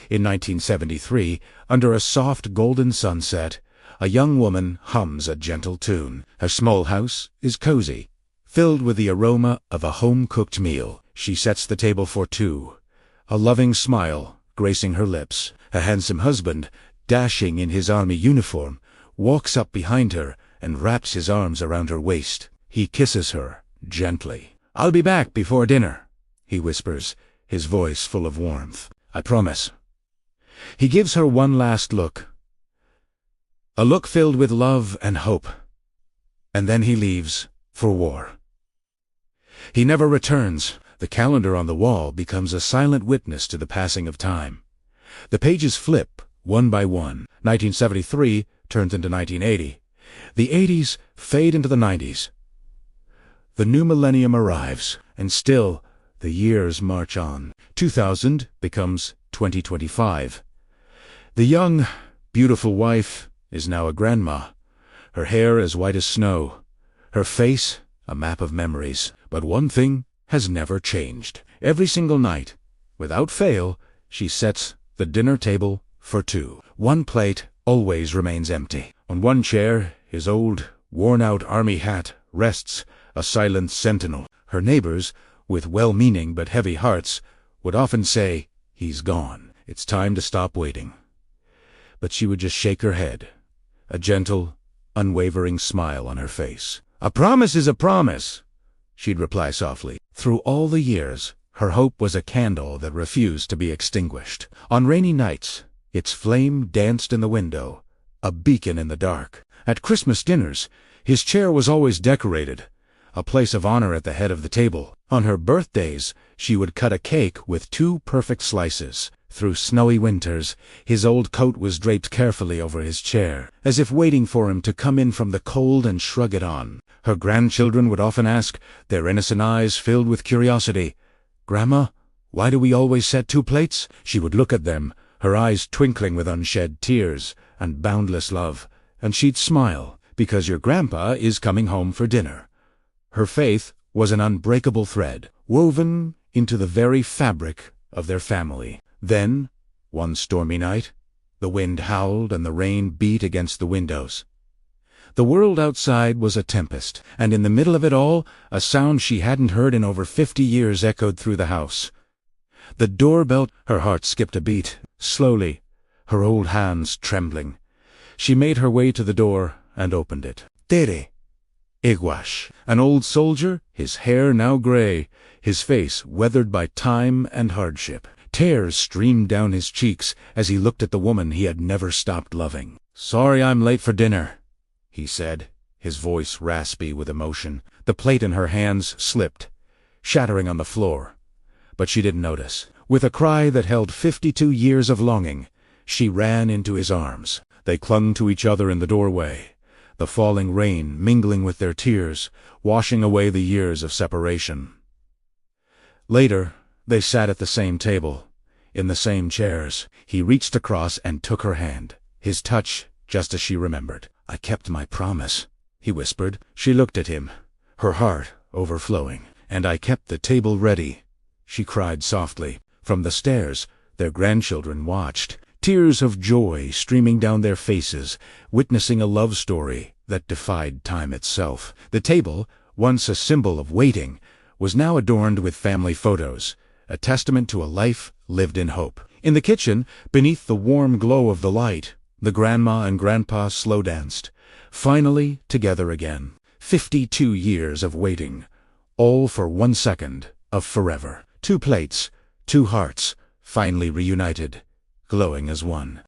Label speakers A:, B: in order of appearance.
A: In 1973, under a soft golden sunset, a young woman hums a gentle tune. Her small house is cozy, filled with the aroma of a home-cooked meal. She sets the table for two, a loving smile gracing her lips. Her handsome husband, dashing in his army uniform, walks up behind her and wraps his arms around her waist. He kisses her gently. "I'll be back before dinner," he whispers, his voice full of warmth. "I promise." He gives her one last look, a look filled with love and hope, and then he leaves for war. He never returns. The calendar on the wall becomes a silent witness to the passing of time. The pages flip, one by one. 1973 turns into 1980. The 80s fade into the 90s. The new millennium arrives, and still the years march on. 2000 becomes 2025. The young, beautiful wife is now a grandma, her hair as white as snow, her face a map of memories. But one thing has never changed. Every single night, without fail, she sets the dinner table for two. One plate always remains empty. On one chair, his old, worn-out army hat rests, a silent sentinel. Her neighbors, with well-meaning but heavy hearts, would often say, "He's gone. It's time to stop waiting." But she would just shake her head, a gentle, unwavering smile on her face. "A promise is a promise," she'd reply softly. Through all the years, her hope was a candle that refused to be extinguished. On rainy nights, its flame danced in the window, a beacon in the dark. At Christmas dinners, his chair was always decorated, a place of honor at the head of the table. On her birthdays, she would cut a cake with two perfect slices. Through snowy winters, his old coat was draped carefully over his chair, as if waiting for him to come in from the cold and shrug it on. Her grandchildren would often ask, their innocent eyes filled with curiosity, "Grandma, why do we always set two plates?" She would look at them, her eyes twinkling with unshed tears and boundless love, and she'd smile, "Because your grandpa is coming home for dinner." Her faith was an unbreakable thread, woven into the very fabric of their family. Then, one stormy night, the wind howled and the rain beat against the windows. The world outside was a tempest, and in the middle of it all, a sound she hadn't heard in over 50 years echoed through the house. The doorbell. Her heart skipped a beat. Slowly, her old hands trembling, she made her way to the door and opened it. Tere, Iguash, an old soldier, his hair now gray, his face weathered by time and hardship. Tears streamed down his cheeks as he looked at the woman he had never stopped loving. "Sorry I'm late for dinner," he said, his voice raspy with emotion. The plate in her hands slipped, shattering on the floor, but she didn't notice. With a cry that held 52 years of longing, she ran into his arms. They clung to each other in the doorway, the falling rain mingling with their tears, washing away the years of separation. Later, they sat at the same table, in the same chairs. He reached across and took her hand, his touch just as she remembered. "I kept my promise," he whispered. She looked at him, her heart overflowing. "And I kept the table ready," she cried softly. From the stairs, their grandchildren watched, tears of joy streaming down their faces, witnessing a love story that defied time itself. The table, once a symbol of waiting, was now adorned with family photos, a testament to a life lived in hope. In the kitchen, beneath the warm glow of the light, the grandma and grandpa slow danced, finally together again. 52 years of waiting, all for 1 second of forever. Two plates, two hearts, finally reunited, glowing as one.